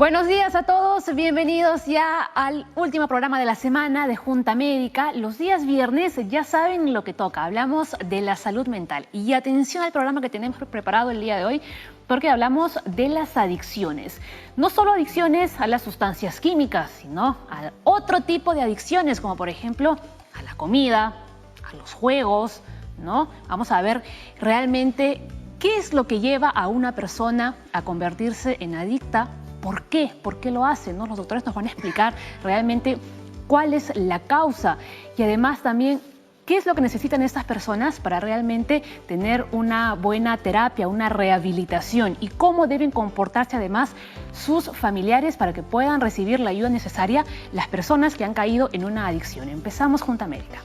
Buenos días a todos, bienvenidos ya al último programa de la semana de Junta Médica. Los días viernes ya saben lo que toca, hablamos de la salud mental. Y atención al programa que tenemos preparado el día de hoy, porque hablamos de las adicciones. No solo adicciones a las sustancias químicas, sino a otro tipo de adicciones, como por ejemplo a la comida, a los juegos, ¿no? Vamos a ver realmente qué es lo que lleva a una persona a convertirse en adicta. ¿Por qué? ¿Por qué lo hacen? ¿No? Los doctores nos van a explicar realmente cuál es la causa y además también qué es lo que necesitan estas personas para realmente tener una buena terapia, una rehabilitación y cómo deben comportarse además sus familiares para que puedan recibir la ayuda necesaria las personas que han caído en una adicción. Empezamos Junta Médica.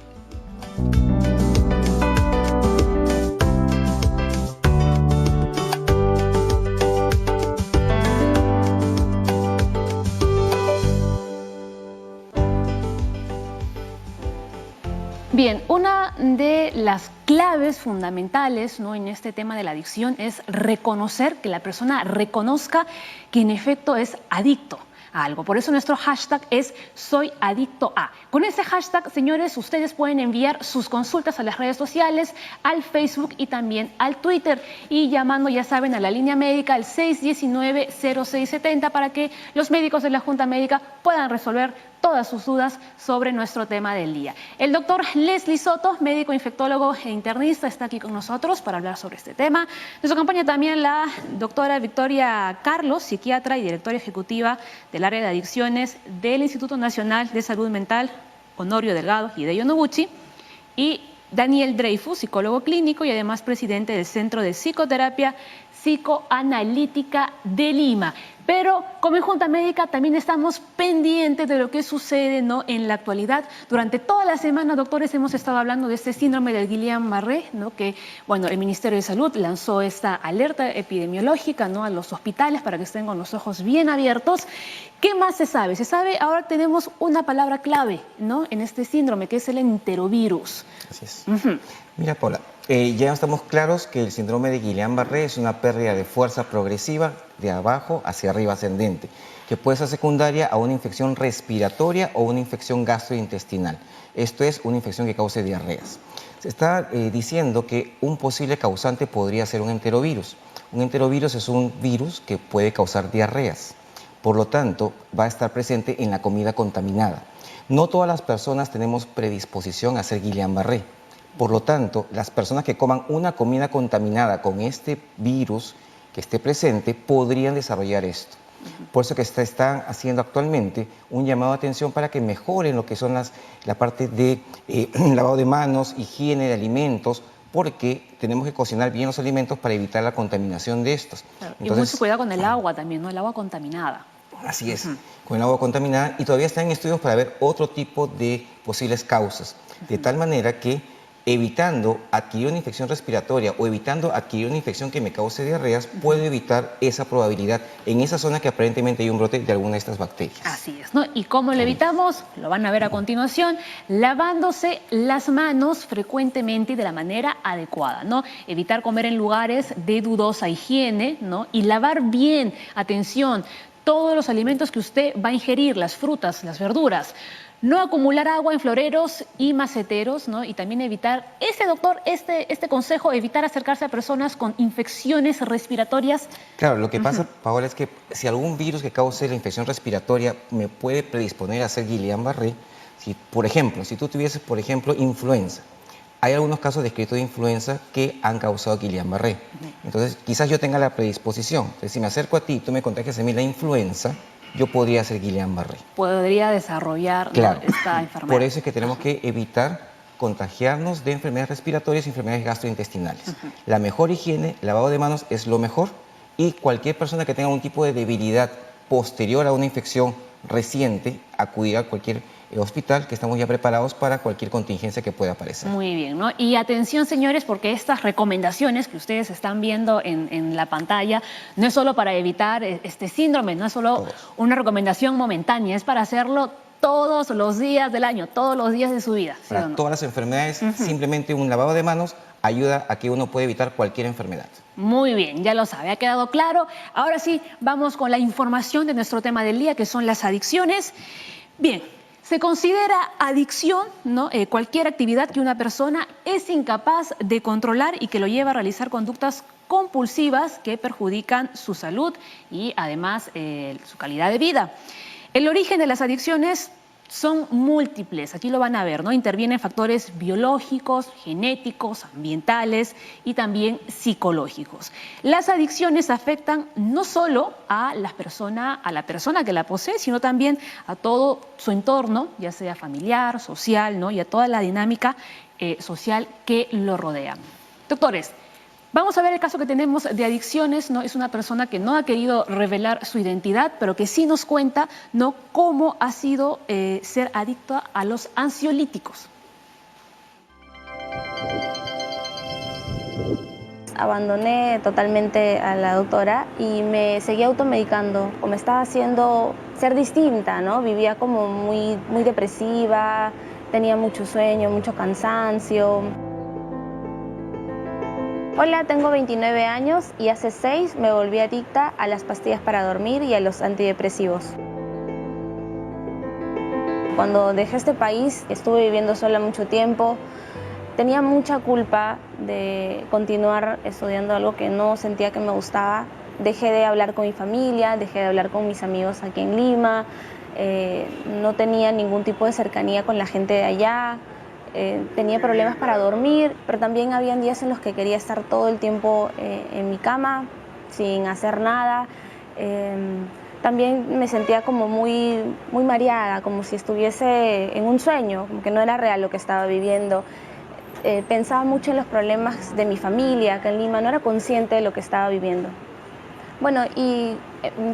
Bien, una de las claves fundamentales, ¿no?, en este tema de la adicción es reconocer, que la persona reconozca que en efecto es adicto a algo. Por eso nuestro hashtag es Soy Adicto A. Con ese hashtag, señores, ustedes pueden enviar sus consultas a las redes sociales, al Facebook y también al Twitter. Y llamando, ya saben, a la línea médica al 619-0670 para que los médicos de la Junta Médica puedan resolver todas sus dudas sobre nuestro tema del día. El doctor Leslie Soto, médico infectólogo e internista, está aquí con nosotros para hablar sobre este tema. Nos acompaña también la doctora Victoria Carlos, psiquiatra y directora ejecutiva del área de adicciones del Instituto Nacional de Salud Mental Honorio Delgado Hideyo Noguchi, y Daniel Dreyfus, psicólogo clínico y además presidente del Centro de Psicoterapia Psicoanalítica de Lima. Pero como en Junta Médica también estamos pendientes de lo que sucede, ¿no?, en la actualidad. Durante toda la semana, doctores, hemos estado hablando de este síndrome del Guillain-Barré, ¿no?, que, bueno, el Ministerio de Salud lanzó esta alerta epidemiológica, ¿no?, a los hospitales para que estén con los ojos bien abiertos. ¿Qué más se sabe? Se sabe, ahora tenemos una palabra clave, ¿no?, en este síndrome, que es el enterovirus. Así es. Mira, Paula, ya estamos claros que el síndrome de Guillain-Barré es una pérdida de fuerza progresiva de abajo hacia arriba ascendente, que puede ser secundaria a una infección respiratoria o una infección gastrointestinal. Esto es una infección que cause diarreas. Se está diciendo que un posible causante podría ser un enterovirus. Un enterovirus es un virus que puede causar diarreas. Por lo tanto, va a estar presente en la comida contaminada. No todas las personas tenemos predisposición a hacer Guillain-Barré. Por lo tanto, las personas que coman una comida contaminada con este virus que esté presente podrían desarrollar esto. Por eso que están haciendo actualmente un llamado de atención para que mejoren lo que son la parte de lavado de manos, higiene de alimentos, porque tenemos que cocinar bien los alimentos para evitar la contaminación de estos. Claro, entonces, y mucho cuidado con el agua también, ¿no?, el agua contaminada. Así es, con el agua contaminada, y todavía están en estudios para ver otro tipo de posibles causas, de tal manera que evitando adquirir una infección respiratoria o evitando adquirir una infección que me cause diarreas, puedo evitar esa probabilidad en esa zona que aparentemente hay un brote de alguna de estas bacterias. Así es, ¿no? ¿Y cómo lo evitamos? Lo van a ver a continuación, lavándose las manos frecuentemente y de la manera adecuada, ¿no? Evitar comer en lugares de dudosa higiene, ¿no? Y lavar bien, atención, todos los alimentos que usted va a ingerir, las frutas, las verduras. No acumular agua en floreros y maceteros, ¿no? Y también evitar, este consejo, evitar acercarse a personas con infecciones respiratorias. Claro, lo que pasa, Paola, es que si algún virus que cause la infección respiratoria me puede predisponer a hacer Guillain-Barré, por ejemplo, si tú tuvieses, por ejemplo, influenza, hay algunos casos descritos de influenza que han causado Guillain-Barré. Entonces, quizás yo tenga la predisposición. Entonces, si me acerco a ti y tú me contagias a mí la influenza, yo podría hacer Guillain-Barré. Podría desarrollar, claro, ¿no?, esta enfermedad. Por eso es que tenemos que evitar contagiarnos de enfermedades respiratorias y enfermedades gastrointestinales. La mejor higiene, lavado de manos es lo mejor, y cualquier persona que tenga un tipo de debilidad posterior a una infección reciente, acudir a cualquier hospital, que estamos ya preparados para cualquier contingencia que pueda aparecer. Muy bien, ¿no? Y atención, señores, porque estas recomendaciones que ustedes están viendo en la pantalla no es solo para evitar este síndrome, no es solo una recomendación momentánea, es para hacerlo todos los días del año, todos los días de su vida. ¿Sí para o no? todas las enfermedades, simplemente un lavado de manos ayuda a que uno pueda evitar cualquier enfermedad. Muy bien, ya lo sabe, ha quedado claro. Ahora sí, vamos con la información de nuestro tema del día, que son las adicciones. Bien, se considera adicción, ¿no? Cualquier actividad que una persona es incapaz de controlar y que lo lleva a realizar conductas compulsivas que perjudican su salud y además su calidad de vida. El origen de las adicciones son múltiples, aquí lo van a ver, ¿no? Intervienen factores biológicos, genéticos, ambientales y también psicológicos. Las adicciones afectan no solo a la persona que la posee, sino también a todo su entorno, ya sea familiar, social, ¿no? Y a toda la dinámica social que lo rodea. Doctores, vamos a ver el caso que tenemos de adicciones, ¿no? Es una persona que no ha querido revelar su identidad, pero que sí nos cuenta, ¿no?, cómo ha sido ser adicto a los ansiolíticos. Abandoné totalmente a la doctora y me seguía automedicando, o me estaba haciendo ser distinta, ¿no? Vivía como muy depresiva, tenía mucho sueño, mucho cansancio. Hola, tengo 29 años y hace 6 me volví adicta a las pastillas para dormir y a los antidepresivos. Cuando dejé este país, estuve viviendo sola mucho tiempo. Tenía mucha culpa de continuar estudiando algo que no sentía que me gustaba. Dejé de hablar con mi familia, dejé de hablar con mis amigos aquí en Lima. No tenía ningún tipo de cercanía con la gente de allá. Tenía problemas para dormir, pero también habían días en los que quería estar todo el tiempo en mi cama, sin hacer nada. También me sentía como muy mareada, como si estuviese en un sueño, como que no era real lo que estaba viviendo. Pensaba mucho en los problemas de mi familia acá en Lima, no era consciente de lo que estaba viviendo. Bueno, y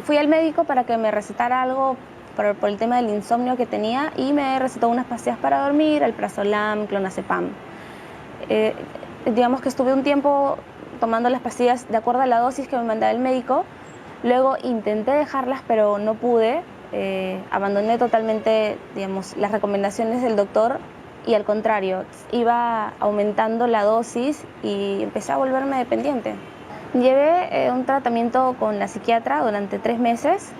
fui al médico para que me recetara algo por el tema del insomnio que tenía y me recetó unas pastillas para dormir, alprazolam, clonazepam. Digamos que estuve un tiempo tomando las pastillas de acuerdo a la dosis que me mandaba el médico. Luego intenté dejarlas, pero no pude. Abandoné totalmente, digamos, las recomendaciones del doctor y al contrario, iba aumentando la dosis y empecé a volverme dependiente. Llevé un tratamiento con la psiquiatra durante 3 meses.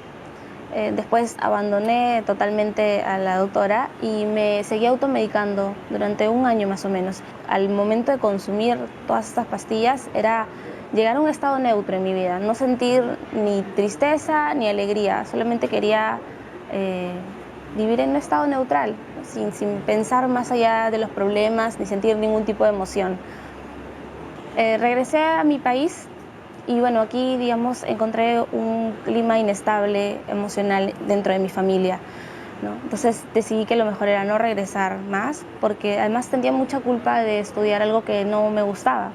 Después abandoné totalmente a la doctora y me seguí automedicando durante 1 año más o menos. Al momento de consumir todas estas pastillas era llegar a un estado neutro en mi vida, no sentir ni tristeza ni alegría, solamente quería vivir en un estado neutral, sin pensar más allá de los problemas ni sentir ningún tipo de emoción. Regresé a mi país. Y bueno, aquí, digamos, encontré un clima inestable emocional dentro de mi familia, ¿no? Entonces decidí que lo mejor era no regresar más, porque además sentía mucha culpa de estudiar algo que no me gustaba.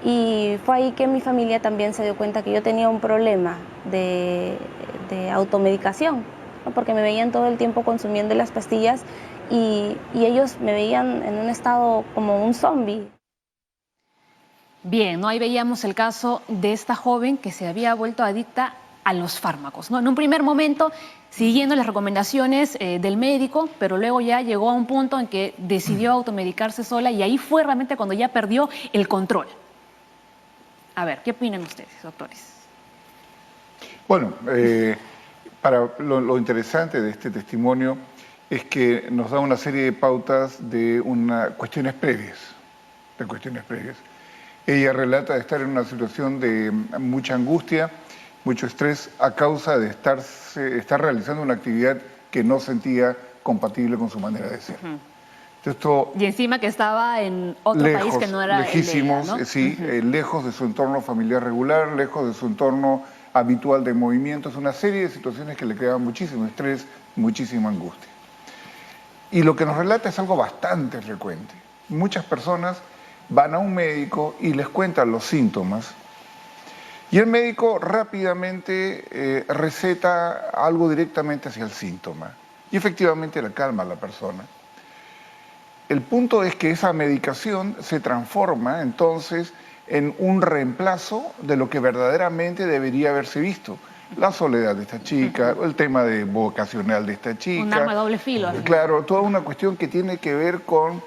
Y fue ahí que mi familia también se dio cuenta que yo tenía un problema de automedicación, ¿no? Porque me veían todo el tiempo consumiendo las pastillas y ellos me veían en un estado como un zombie. Bien, ¿no? Ahí veíamos el caso de esta joven que se había vuelto adicta a los fármacos, ¿no? En un primer momento siguiendo las recomendaciones del médico, pero luego ya llegó a un punto en que decidió automedicarse sola y ahí fue realmente cuando ya perdió el control. A ver, ¿qué opinan ustedes, doctores? Bueno, lo interesante de este testimonio es que nos da una serie de pautas de cuestiones previas. Ella relata de estar en una situación de mucha angustia, mucho estrés a causa de estar realizando una actividad que no sentía compatible con su manera de ser. Esto, y encima que estaba en otro país que no era lejísimos, el de ella, ¿no? Sí, lejos de su entorno familiar regular, lejos de su entorno habitual de movimientos, una serie de situaciones que le creaban muchísimo estrés, muchísima angustia. Y lo que nos relata es algo bastante frecuente. Muchas personas van a un médico y les cuentan los síntomas y el médico rápidamente receta algo directamente hacia el síntoma y efectivamente le calma a la persona. El punto es que esa medicación se transforma entonces en un reemplazo de lo que verdaderamente debería haberse visto. La soledad de esta chica, el tema vocacional de esta chica. Un arma de doble filo. Claro, toda una cuestión que tiene que ver con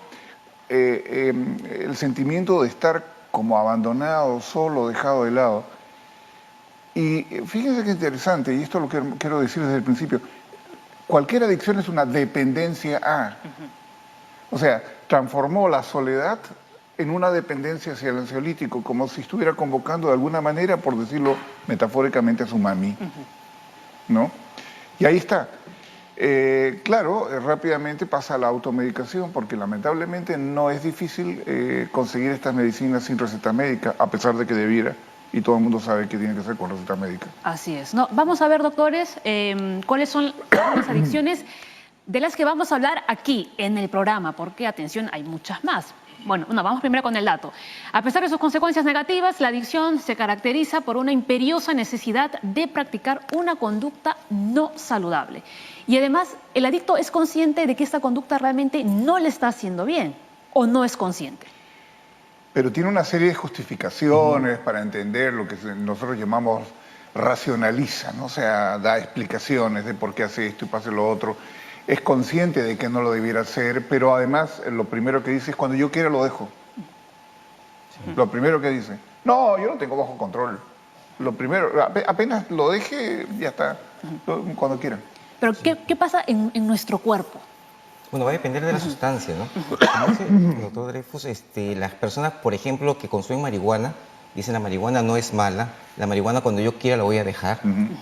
el sentimiento de estar como abandonado, solo, dejado de lado. Y fíjense qué interesante, y esto lo quiero decir desde el principio, cualquier adicción es una dependencia a. O sea, transformó la soledad en una dependencia hacia el ansiolítico, como si estuviera convocando de alguna manera, por decirlo metafóricamente, a su mami, ¿no? Y ahí está. Claro, rápidamente pasa a la automedicación, porque lamentablemente no es difícil conseguir estas medicinas sin receta médica, a pesar de que debiera, y todo el mundo sabe que tiene que ser con receta médica. Así es. No, vamos a ver, doctores, cuáles son las adicciones de las que vamos a hablar aquí en el programa, porque, atención, hay muchas más. Bueno, vamos primero con el dato. A pesar de sus consecuencias negativas, la adicción se caracteriza por una imperiosa necesidad de practicar una conducta no saludable. Y además, el adicto es consciente de que esta conducta realmente no le está haciendo bien, o no es consciente. Pero tiene una serie de justificaciones para entender lo que nosotros llamamos racionaliza, ¿no? O sea, da explicaciones de por qué hace esto y pasa lo otro. Es consciente de que no lo debiera hacer, pero además lo primero que dice es cuando yo quiera lo dejo. Sí. Lo primero que dice, no, yo lo tengo bajo control. Lo primero, apenas lo deje, ya está, cuando quiera. Pero ¿qué pasa en nuestro cuerpo? Bueno, va a depender de la sustancia, ¿no? Como dice el doctor Dreyfus, las personas, por ejemplo, que consumen marihuana, dicen la marihuana no es mala, la marihuana cuando yo quiera la voy a dejar.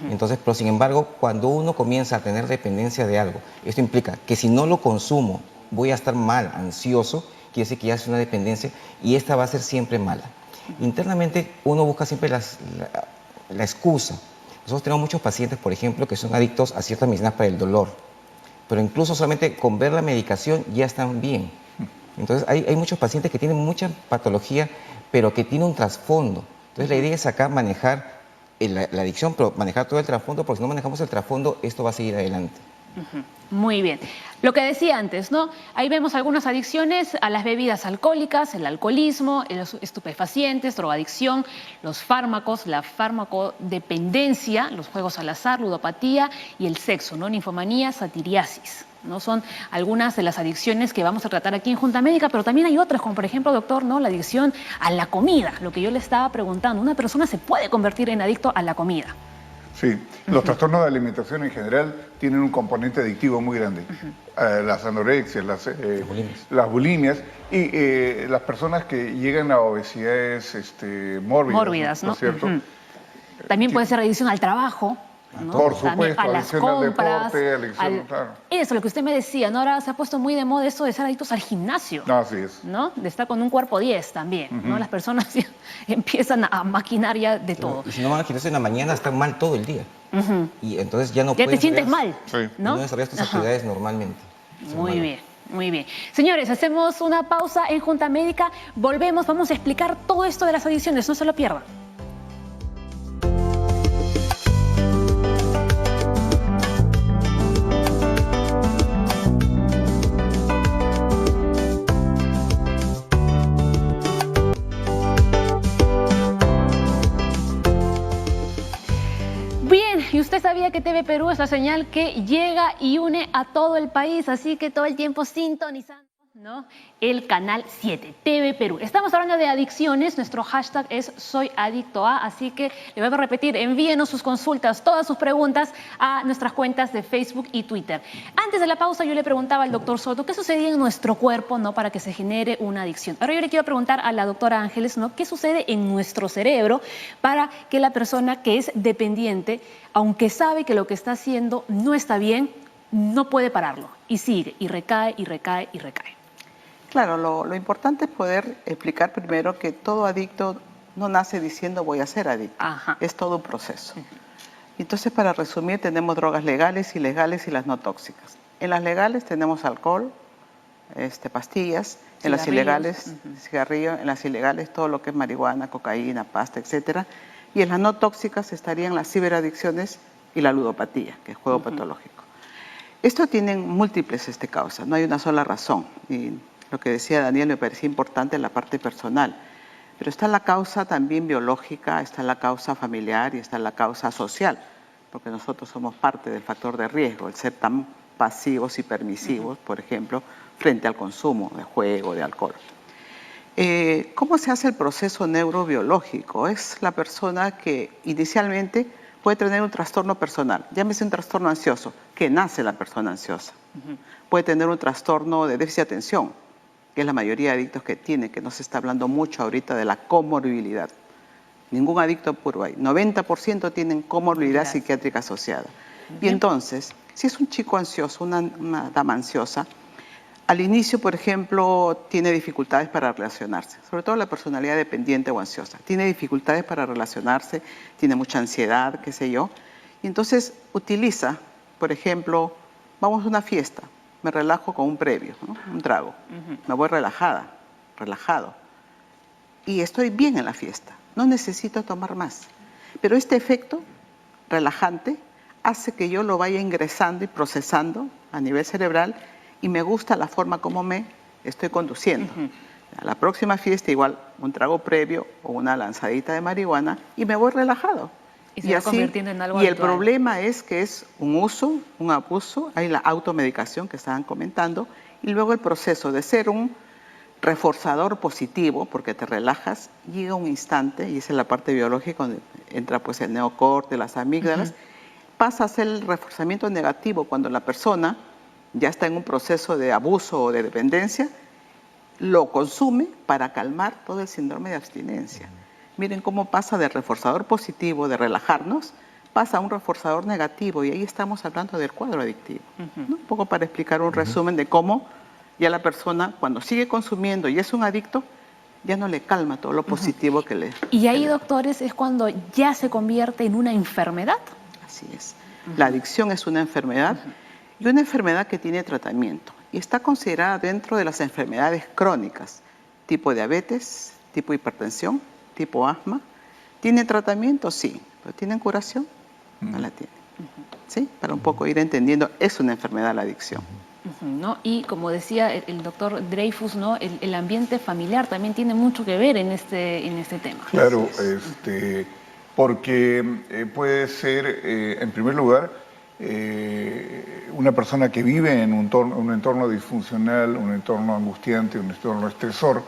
Entonces, pero sin embargo, cuando uno comienza a tener dependencia de algo, esto implica que si no lo consumo voy a estar mal, ansioso, quiere decir que ya es una dependencia y esta va a ser siempre mala. Internamente uno busca siempre la excusa. Nosotros tenemos muchos pacientes, por ejemplo, que son adictos a ciertas medicinas para el dolor, pero incluso solamente con ver la medicación ya están bien. Entonces hay muchos pacientes que tienen mucha patología, pero que tiene un trasfondo. Entonces la idea es acá manejar la adicción, pero manejar todo el trasfondo, porque si no manejamos el trasfondo, esto va a seguir adelante. Muy bien. Lo que decía antes, ¿no? Ahí vemos algunas adicciones a las bebidas alcohólicas, el alcoholismo, los estupefacientes, drogadicción, los fármacos, la farmacodependencia, los juegos al azar, ludopatía y el sexo, ¿no? Ninfomanía, satiriasis. ¿No? Son algunas de las adicciones que vamos a tratar aquí en Junta Médica, pero también hay otras, como por ejemplo, doctor, ¿no? La adicción a la comida, lo que yo le estaba preguntando. ¿Una persona se puede convertir en adicto a la comida? Sí, los trastornos de alimentación en general tienen un componente adictivo muy grande. Las anorexias, las bulimias y las personas que llegan a obesidades mórbidas, ¿no es cierto? También puede ser adicción al trabajo. ¿no? Por supuesto, a las compras, claro. Eso, lo que usted me decía, ¿no? Ahora se ha puesto muy de moda eso de ser adictos al gimnasio. Así es. ¿No? De estar con un cuerpo 10 también, ¿no? Las personas empiezan a maquinar ya de todo. Y si no van al gimnasio en la mañana, están mal todo el día. Y entonces ya no ya te sientes mal, ¿no? No desarrollas tus actividades normalmente. Muy bien. Muy bien. Señores, hacemos una pausa en Junta Médica. Volvemos, vamos a explicar todo esto de las adicciones. No se lo pierdan. Y usted sabía que TV Perú es la señal que llega y une a todo el país, así que todo el tiempo sintonizando, ¿no? El canal 7, TV Perú. Estamos hablando de adicciones, nuestro hashtag es SoyAdictoA, así que le voy a repetir, envíenos sus consultas, todas sus preguntas a nuestras cuentas de Facebook y Twitter. Antes de la pausa yo le preguntaba al doctor Soto qué sucedía en nuestro cuerpo, ¿no? Para que se genere una adicción. Ahora yo le quiero preguntar a la doctora Ángeles, ¿no? ¿Qué sucede en nuestro cerebro para que la persona que es dependiente, aunque sabe que lo que está haciendo no está bien, no puede pararlo y sigue y recae y recae y recae? Claro, lo importante es poder explicar primero que todo adicto no nace diciendo voy a ser adicto. Ajá. Es todo un proceso. Entonces, para resumir, tenemos drogas legales, ilegales y las no tóxicas. En las legales tenemos alcohol, pastillas, en las ilegales, cigarrillo, en las ilegales todo lo que es marihuana, cocaína, pasta, etcétera. Y en las no tóxicas estarían las ciberadicciones y la ludopatía, que es juego patológico. Esto tienen múltiples causas, no hay una sola razón. Y lo que decía Daniel me parecía importante en la parte personal. Pero está la causa también biológica, está la causa familiar y está la causa social, porque nosotros somos parte del factor de riesgo, el ser tan pasivos y permisivos, por ejemplo, frente al consumo de juego, de alcohol. ¿Cómo se hace el proceso neurobiológico? Es la persona que inicialmente puede tener un trastorno personal, llámese un trastorno ansioso, que nace la persona ansiosa. Puede tener un trastorno de déficit de atención, que es la mayoría de adictos que tiene, que no se está hablando mucho ahorita de la comorbilidad. Ningún adicto puro hay. 90% tienen comorbilidad psiquiátrica asociada. Y entonces, si es un chico ansioso, una dama ansiosa, al inicio, por ejemplo, tiene dificultades para relacionarse, sobre todo la personalidad dependiente o ansiosa. Tiene dificultades para relacionarse, tiene mucha ansiedad, qué sé yo. Y entonces utiliza, por ejemplo, vamos a una fiesta, me relajo con un previo, ¿no? Un trago. Me voy relajada, relajado. Y estoy bien en la fiesta, no necesito tomar más. Pero este efecto relajante hace que yo lo vaya ingresando y procesando a nivel cerebral y me gusta la forma como me estoy conduciendo. A la próxima fiesta igual un trago previo o una lanzadita de marihuana y me voy relajado. Y se va convirtiendo en algo y el habitual. problema es que es un uso, un abuso, hay la automedicación que estaban comentando y luego el proceso de ser un reforzador positivo, porque te relajas, llega un instante, y esa es la parte biológica donde entra pues el neocorte, las amígdalas, pasa a ser el reforzamiento negativo cuando la persona ya está en un proceso de abuso o de dependencia, lo consume para calmar todo el síndrome de abstinencia. Miren cómo pasa de reforzador positivo, de relajarnos, pasa a un reforzador negativo y ahí estamos hablando del cuadro adictivo. ¿No? Un poco para explicar un resumen de cómo ya la persona cuando sigue consumiendo y es un adicto, ya no le calma todo lo positivo que le... Y ahí, doctores, es cuando ya se convierte en una enfermedad. Así es. La adicción es una enfermedad y una enfermedad que tiene tratamiento y está considerada dentro de las enfermedades crónicas, tipo diabetes, tipo hipertensión, tipo asma. ¿Tiene tratamiento? Sí. ¿Pero tienen curación? No la tienen. ¿Sí? Para un poco ir entendiendo, es una enfermedad la adicción. ¿No? Y como decía el doctor Dreyfus, ¿no? El ambiente familiar también tiene mucho que ver en este tema. Claro, porque puede ser, en primer lugar, una persona que vive en un entorno disfuncional, un entorno angustiante, un entorno estresor,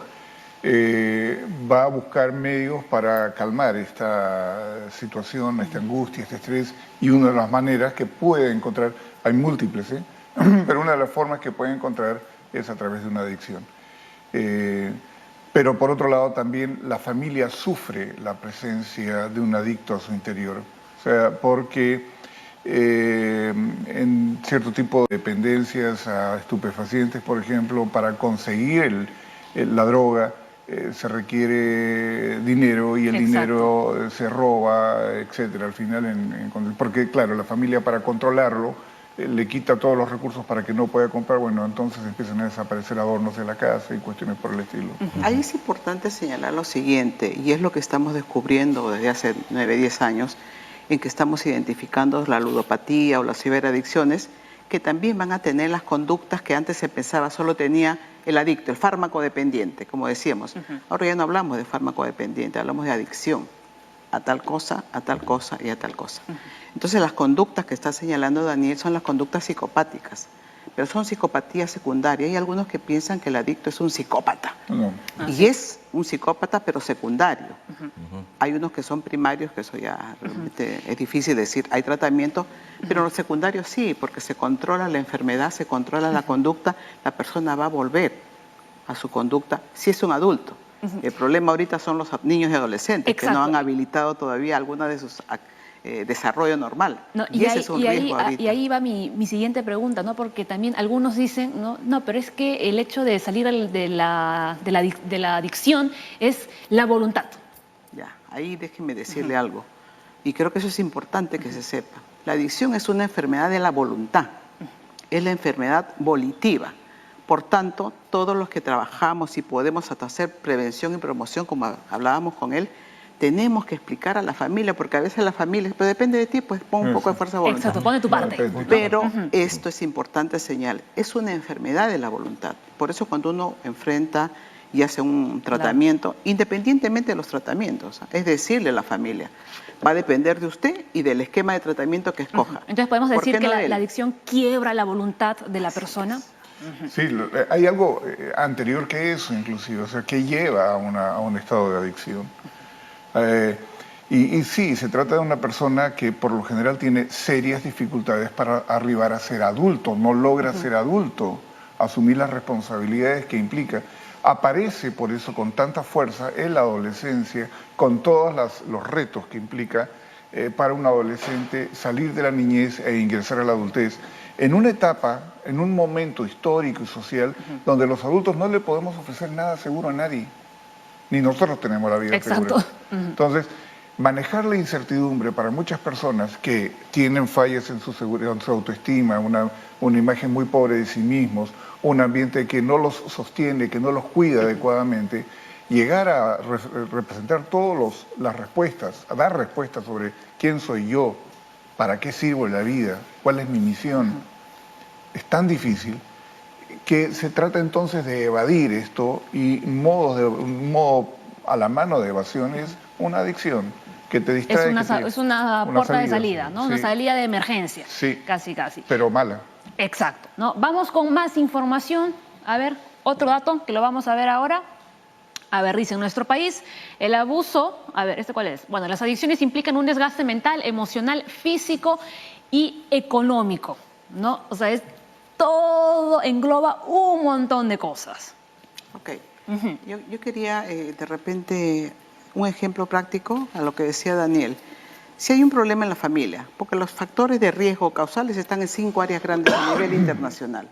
va a buscar medios para calmar esta situación, esta angustia, este estrés, y una de las maneras que puede encontrar, hay múltiples, pero una de las formas que puede encontrar es a través de una adicción. Pero por otro lado también la familia sufre la presencia de un adicto a su interior, o sea, porque en cierto tipo de dependencias a estupefacientes, por ejemplo, para conseguir la droga, se requiere dinero y el dinero se roba, etcétera. Al final, porque claro, la familia para controlarlo le quita todos los recursos para que no pueda comprar, bueno, entonces empiezan a desaparecer adornos de la casa y cuestiones por el estilo. Ahí es importante señalar lo siguiente, y es lo que estamos descubriendo desde hace 9, 10 años, en que estamos identificando la ludopatía o las ciberadicciones, que también van a tener las conductas que antes se pensaba solo tenía el adicto, el fármaco dependiente, como decíamos. Ahora ya no hablamos de fármaco dependiente, hablamos de adicción a tal cosa y a tal cosa. Entonces las conductas que está señalando Daniel son las conductas psicopáticas, pero son psicopatías secundarias. Hay algunos que piensan que el adicto es un psicópata, y es un psicópata pero secundario. Hay unos que son primarios, que eso ya realmente es difícil decir, hay tratamiento, pero los secundarios sí, porque se controla la enfermedad, se controla la conducta, la persona va a volver a su conducta si es un adulto. El problema ahorita son los niños y adolescentes que no han habilitado todavía alguna de sus desarrollo normal. No, y ese es un riesgo ahorita. Y ahí va mi siguiente pregunta, ¿no? Porque también algunos dicen, no, pero es que el hecho de salir de la adicción es la voluntad. Ya, ahí déjenme decirle algo. Y creo que eso es importante que se sepa. La adicción es una enfermedad de la voluntad. Es la enfermedad volitiva. Por tanto, todos los que trabajamos y podemos hasta hacer prevención y promoción, como hablábamos con él, tenemos que explicar a la familia, porque a veces la familia, pero depende de ti, pues pon un poco de fuerza de voluntad. Exacto, pone tu parte. Pero esto es importante señalar, es una enfermedad de la voluntad. Por eso cuando uno enfrenta y hace un tratamiento, independientemente de los tratamientos, es decirle a la familia, va a depender de usted y del esquema de tratamiento que escoja. Entonces podemos decir que la adicción quiebra la voluntad de la persona. Sí, hay algo anterior que eso inclusive, o sea, que lleva a un estado de adicción. Y sí, se trata de una persona que por lo general tiene serias dificultades para arribar a ser adulto, no logra ser adulto, asumir las responsabilidades que implica. Aparece por eso con tanta fuerza en la adolescencia, con todos los retos que implica para un adolescente salir de la niñez e ingresar a la adultez, en una etapa, en un momento histórico y social, donde los adultos no le podemos ofrecer nada seguro a nadie, ni nosotros tenemos la vida Exacto. segura. Entonces, manejar la incertidumbre para muchas personas que tienen fallas en su seguridad, en su autoestima, una imagen muy pobre de sí mismos, un ambiente que no los sostiene, que no los cuida adecuadamente, llegar a representar todas las respuestas, a dar respuestas sobre quién soy yo, para qué sirvo en la vida, cuál es mi misión, es tan difícil que se trata entonces de evadir esto y un modo a la mano de evasión es una adicción que te distrae. Es una puerta de salida, ¿no? Sí. Una salida de emergencia. Sí. Casi, casi. Pero mala. Exacto, ¿no? Vamos con más información. A ver, otro dato que lo vamos a ver ahora. A ver, dice, en nuestro país el abuso, a ver, ¿este cuál es? Bueno, las adicciones implican un desgaste mental, emocional, físico y económico, ¿no? O sea, todo engloba un montón de cosas. Ok. Yo quería, de repente, un ejemplo práctico a lo que decía Daniel. Si hay un problema en la familia, porque los factores de riesgo causales están en 5 áreas grandes a nivel internacional: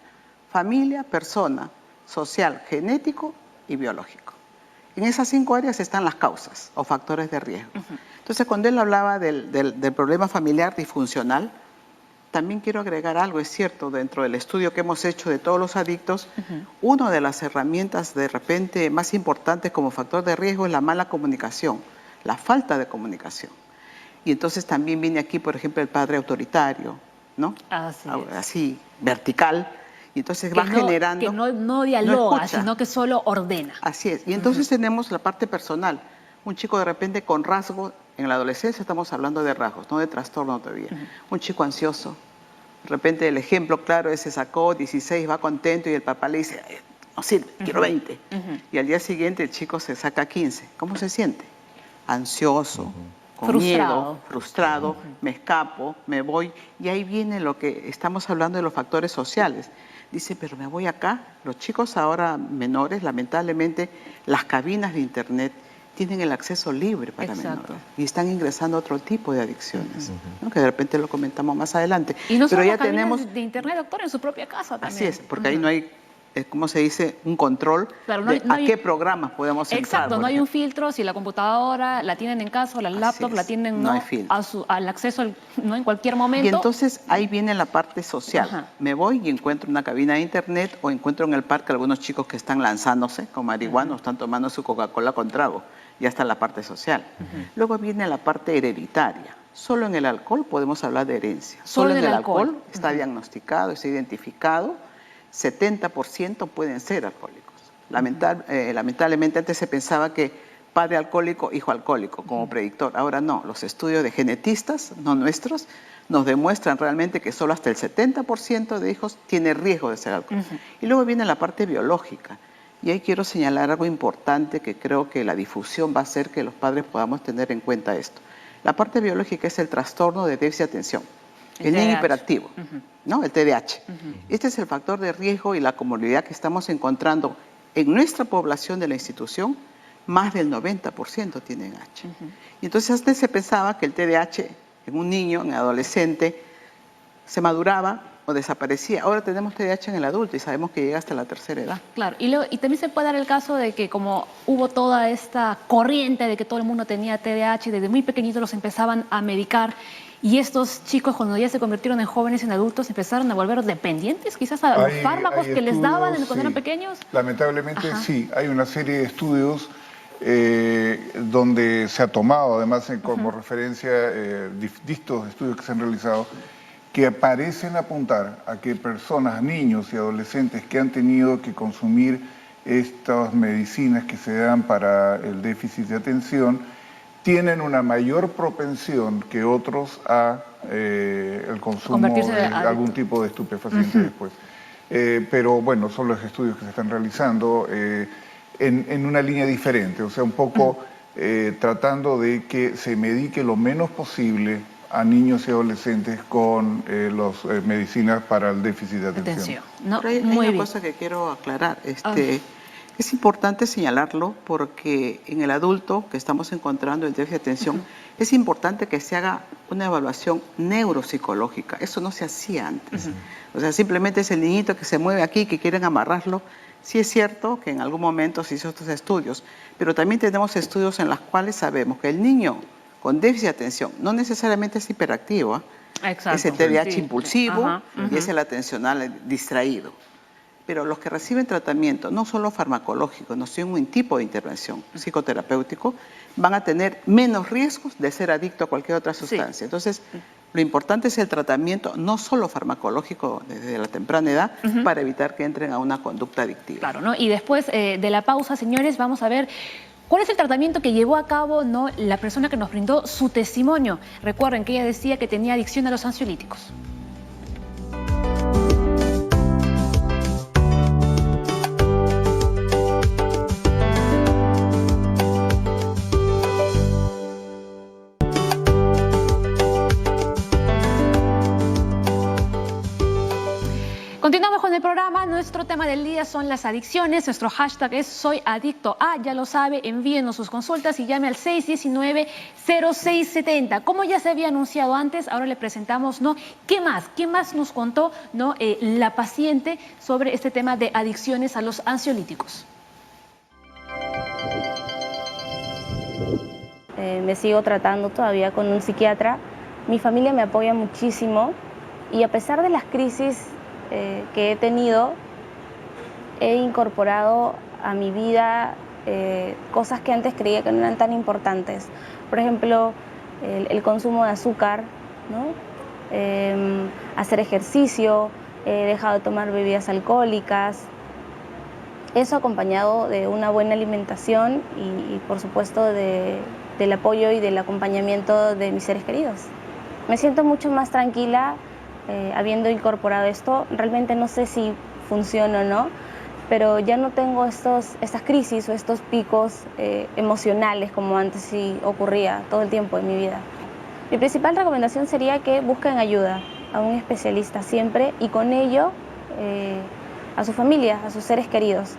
familia, persona, social, genético y biológico. En esas 5 áreas están las causas o factores de riesgo. Entonces, cuando él hablaba del problema familiar disfuncional, también quiero agregar algo. Es cierto, dentro del estudio que hemos hecho de todos los adictos, una de las herramientas de repente más importantes como factor de riesgo es la mala comunicación, la falta de comunicación. Y entonces también viene aquí, por ejemplo, el padre autoritario, ¿no? Así, vertical. Y entonces va generando... Que no dialoga, sino que solo ordena. Así es. Y entonces tenemos la parte personal. Un chico de repente con rasgos, en la adolescencia estamos hablando de rasgos, no de trastorno todavía. Un chico ansioso. De repente el ejemplo claro es: se sacó 16, va contento y el papá le dice, no sirve, quiero 20. Y al día siguiente el chico se saca 15. ¿Cómo se siente? Ansioso. Con miedo, frustrado, me escapo, me voy. Y ahí viene lo que estamos hablando de los factores sociales. Dice, pero me voy acá. Los chicos ahora menores, lamentablemente, las cabinas de internet tienen el acceso libre para menores y están ingresando a otro tipo de adicciones, ¿no? Que de repente lo comentamos más adelante. Y no pero solo ya tenemos de internet, doctor, en su propia casa también. Así es, porque ahí no hay, ¿cómo se dice?, un control de a qué programas podemos entrar. Exacto, no hay un filtro. Si la computadora la tienen en casa o la laptop la tienen al acceso ¿no? en cualquier momento. Y entonces ahí viene la parte social. Me voy y encuentro una cabina de internet, o encuentro en el parque algunos chicos que están lanzándose con marihuana o están tomando su Coca-Cola con trago. Ya está la parte social. Luego viene la parte hereditaria. Solo en el alcohol podemos hablar de herencia. Solo en el alcohol está diagnosticado, está identificado. 70% pueden ser alcohólicos. Lamentablemente antes se pensaba que padre alcohólico, hijo alcohólico como predictor. Ahora no, los estudios de genetistas, no nuestros, nos demuestran realmente que solo hasta el 70% de hijos tiene riesgo de ser alcohólico. Y luego viene la parte biológica. Y ahí quiero señalar algo importante que creo que la difusión va a hacer que los padres podamos tener en cuenta esto. La parte biológica es el trastorno de déficit de atención. El niño hiperactivo, ¿no? El TDAH. Este es el factor de riesgo y la comorbilidad que estamos encontrando en nuestra población de la institución. Más del 90% tienen H. Y entonces antes se pensaba que el TDAH en un niño, en adolescente, se maduraba o desaparecía. Ahora tenemos TDAH en el adulto y sabemos que llega hasta la tercera edad. Claro, y también se puede dar el caso de que como hubo toda esta corriente de que todo el mundo tenía TDAH, desde muy pequeñitos los empezaban a medicar, y estos chicos cuando ya se convirtieron en jóvenes, en adultos, empezaron a volver dependientes quizás a los fármacos que les daban cuando eran pequeños. Lamentablemente sí, hay una serie de estudios donde se ha tomado además como referencia distintos estudios que se han realizado, que parecen apuntar a que personas, niños y adolescentes que han tenido que consumir estas medicinas que se dan para el déficit de atención tienen una mayor propensión que otros a el consumo de algún tipo de estupefaciente después. pero bueno, son los estudios que se están realizando en una línea diferente, o sea, un poco tratando de que se medique lo menos posible a niños y adolescentes con las medicinas para el déficit de atención. No, Pero hay muy una bien. cosa que quiero aclarar. Es importante señalarlo porque en el adulto que estamos encontrando el déficit de atención, es importante que se haga una evaluación neuropsicológica. Eso no se hacía antes. O sea, simplemente es el niñito que se mueve aquí, que quieren amarrarlo. Sí es cierto que en algún momento se hizo estos estudios, pero también tenemos estudios en los cuales sabemos que el niño con déficit de atención no necesariamente es hiperactivo, Exacto. es el TDAH Sí. impulsivo Ajá, y es el atencional distraído. Pero los que reciben tratamiento, no solo farmacológico, no sino un tipo de intervención psicoterapéutico, van a tener menos riesgos de ser adicto a cualquier otra sustancia. Entonces, lo importante es el tratamiento, no solo farmacológico desde la temprana edad, para evitar que entren a una conducta adictiva. Claro, ¿no? Y después de la pausa, señores, vamos a ver cuál es el tratamiento que llevó a cabo, ¿no?, la persona que nos brindó su testimonio. Recuerden que ella decía que tenía adicción a los ansiolíticos. Continuamos con el programa. Nuestro tema del día son las adicciones. Nuestro hashtag es Soy Adicto A. Ya lo sabe, envíenos sus consultas y llame al 619-0670. Como ya se había anunciado antes, ahora le presentamos, ¿no?, ¿qué más nos contó, ¿no?, la paciente sobre este tema de adicciones a los ansiolíticos? Me sigo tratando todavía con un psiquiatra. Mi familia me apoya muchísimo y a pesar de las crisis que he tenido, he incorporado a mi vida cosas que antes creía que no eran tan importantes. Por ejemplo, el consumo de azúcar, ¿no? Hacer ejercicio, he dejado de tomar bebidas alcohólicas. Eso acompañado de una buena alimentación y por supuesto, del apoyo y del acompañamiento de mis seres queridos. Me siento mucho más tranquila habiendo incorporado esto. Realmente no sé si funciona o no, pero ya no tengo estas crisis o estos picos emocionales como antes sí ocurría todo el tiempo en mi vida. Mi principal recomendación sería que busquen ayuda a un especialista siempre y con ello a su familia, a sus seres queridos.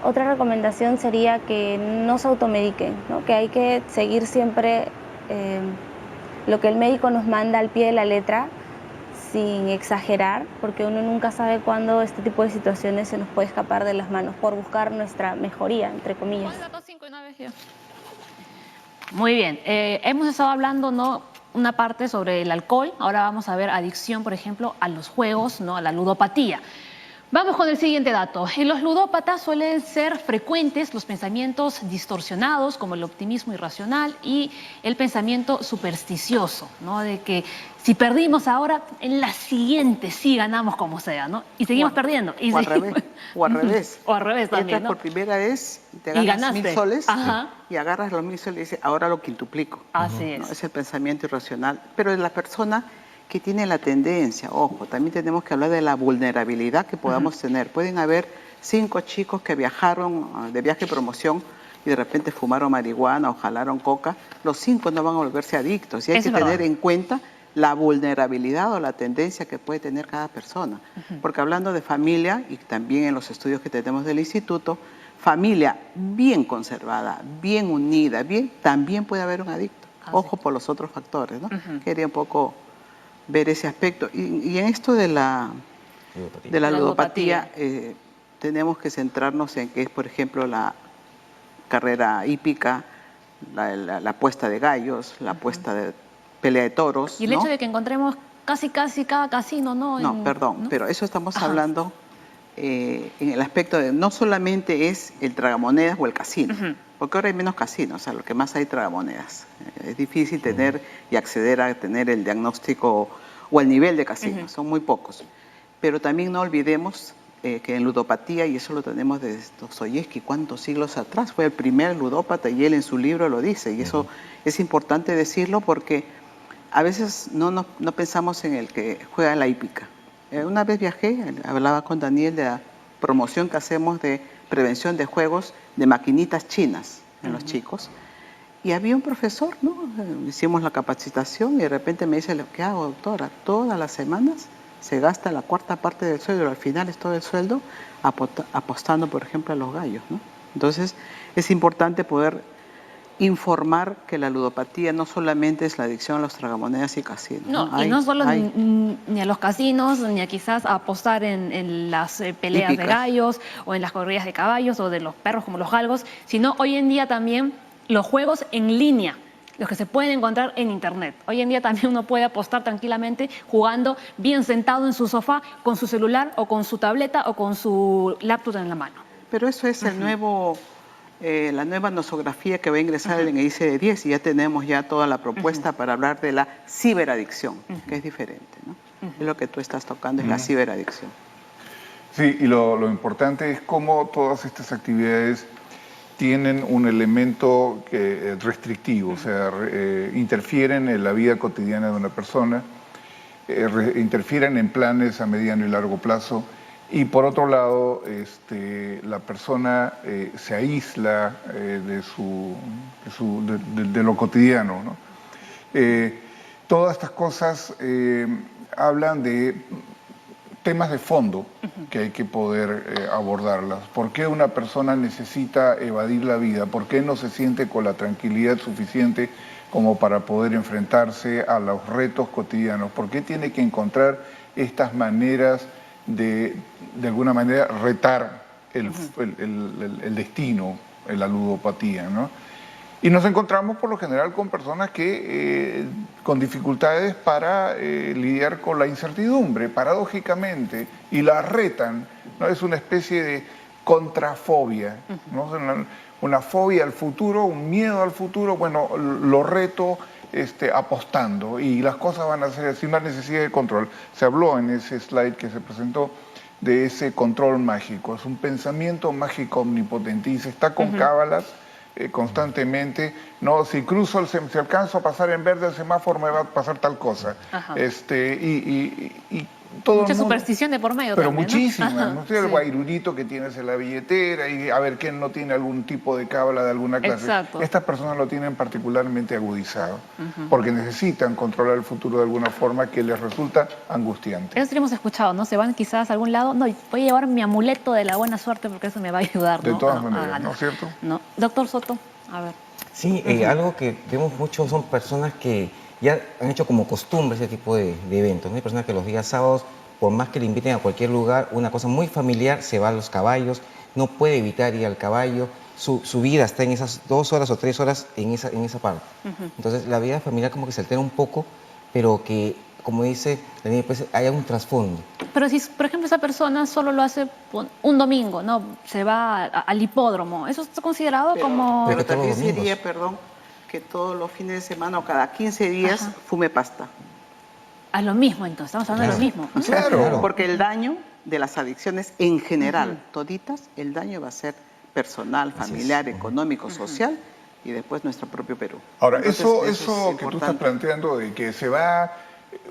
Otra recomendación sería que no se automediquen, ¿no? Que hay que seguir siempre lo que el médico nos manda al pie de la letra, sin exagerar, porque uno nunca sabe cuándo este tipo de situaciones se nos puede escapar de las manos por buscar nuestra mejoría, entre comillas. Muy bien, hemos estado hablando, ¿no?, una parte sobre el alcohol. Ahora vamos a ver adicción, por ejemplo, a los juegos, ¿no?, a la ludopatía. Vamos con el siguiente dato. En los ludópatas suelen ser frecuentes los pensamientos distorsionados, como el optimismo irracional y el pensamiento supersticioso, ¿no?, de que si perdimos ahora, en la siguiente sí ganamos como sea, ¿no? Y seguimos perdiendo. Y O al seguimos... revés. O al revés. O al revés también, Entras ¿no? por primera vez y te Y ganas ganaste. 1000 soles Ajá. y agarras los 1000 soles y dices, ahora lo quintuplico. Así ¿No? es. Es el pensamiento irracional. Pero es la persona que tiene la tendencia, ojo, también tenemos que hablar de la vulnerabilidad que podamos tener. Pueden haber 5 chicos que viajaron de viaje de promoción y de repente fumaron marihuana o jalaron coca. Los 5 no van a volverse adictos y hay Eso que es tener verdad. en cuenta la vulnerabilidad o la tendencia que puede tener cada persona. Porque hablando de familia, y también en los estudios que tenemos del instituto, familia bien conservada, bien unida, también puede haber un adicto. Ojo por los otros factores, ¿no? Quería un poco ver ese aspecto. Y en esto de la ludopatía, tenemos que centrarnos en que es, por ejemplo, la carrera hípica, la apuesta de gallos, la apuesta de pelea de toros. Y el hecho de que encontremos casi cada casino, ¿no? No, perdón, pero eso estamos hablando en el aspecto de no solamente es el tragamonedas o el casino, porque ahora hay menos casinos, o sea, lo que más hay tragamonedas. Es difícil tener y acceder a tener el diagnóstico o el nivel de casinos, son muy pocos. Pero también no olvidemos que en ludopatía, y eso lo tenemos desde Dostoyevsky, cuántos siglos atrás, fue el primer ludópata y él en su libro lo dice, y eso es importante decirlo porque a veces no pensamos en el que juega en la hípica, Una vez viajé, hablaba con Daniel de la promoción que hacemos de prevención de juegos de maquinitas chinas en los chicos. Y había un profesor, ¿no? Hicimos la capacitación y de repente me dice, ¿qué hago, doctora? Todas las semanas se gasta la cuarta parte del sueldo, al final es todo el sueldo, apostando, por ejemplo, a los gallos, ¿no? Entonces, es importante poder informar que la ludopatía no solamente es la adicción a los tragamonedas y casinos. No, y no solo ni a los casinos, ni a quizás a apostar en las peleas de gallos, o en las corridas de caballos, o de los perros como los galgos, sino hoy en día también los juegos en línea, los que se pueden encontrar en internet. Hoy en día también uno puede apostar tranquilamente jugando bien sentado en su sofá con su celular o con su tableta o con su laptop en la mano. Pero eso es el nuevo, la nueva nosografía que va a ingresar en el ICD-10 y ya tenemos ya toda la propuesta para hablar de la ciberadicción, que es diferente, ¿no? Es lo que tú estás tocando, es la ciberadicción. Sí, y lo importante es cómo todas estas actividades tienen un elemento restrictivo, o sea, interfieren en la vida cotidiana de una persona, interfieren en planes a mediano y largo plazo, y por otro lado, la persona se aísla de lo cotidiano, ¿no? Todas estas cosas hablan de temas de fondo que hay que poder abordarlas. ¿Por qué una persona necesita evadir la vida? ¿Por qué no se siente con la tranquilidad suficiente como para poder enfrentarse a los retos cotidianos? ¿Por qué tiene que encontrar estas maneras de alguna manera, retar el destino, la ludopatía, ¿no? Y nos encontramos por lo general con personas que con dificultades para lidiar con la incertidumbre, paradójicamente, y la retan, ¿no? Es una especie de contrafobia, ¿no? Una fobia al futuro, un miedo al futuro. Bueno, lo reto apostando y las cosas van a ser así, una necesidad de control. Se habló en ese slide que se presentó de ese control mágico, es un pensamiento mágico omnipotente y se está con cábalas constantemente, no, si cruzo, si alcanzo a pasar en verde el semáforo me va a pasar tal cosa. Y todo mucha el mundo, superstición de por medio pero también, muchísima, ¿no? ¿no? El guairurito que tienes en la billetera y a ver quién no tiene algún tipo de cábala de alguna clase. Exacto. Estas personas lo tienen particularmente agudizado porque necesitan controlar el futuro de alguna forma que les resulta angustiante. Eso sí hemos escuchado, ¿no? Se van quizás a algún lado, no, voy a llevar mi amuleto de la buena suerte porque eso me va a ayudar, ¿no? De todas maneras, ¿no es cierto? No. Doctor Soto, a ver. Sí, algo que vemos mucho son personas que ya han hecho como costumbre ese tipo de eventos, ¿no? Hay personas que los días sábados, por más que le inviten a cualquier lugar, una cosa muy familiar, se va a los caballos, no puede evitar ir al caballo, su vida está en esas 2 horas o 3 horas en esa parte. Entonces la vida familiar como que se altera un poco, pero que, como dice Daniel, pues haya un trasfondo. Pero si, por ejemplo, esa persona solo lo hace un domingo, ¿no? Se va al hipódromo, ¿eso está considerado como...? Pero también sería, perdón, que todos los fines de semana o cada 15 días fume pasta. A lo mismo, entonces, estamos hablando de lo mismo. Claro. Porque el daño de las adicciones en general, toditas, el daño va a ser personal, familiar, económico, social y después nuestro propio Perú. Ahora, Entonces, eso que tú estás planteando de que se va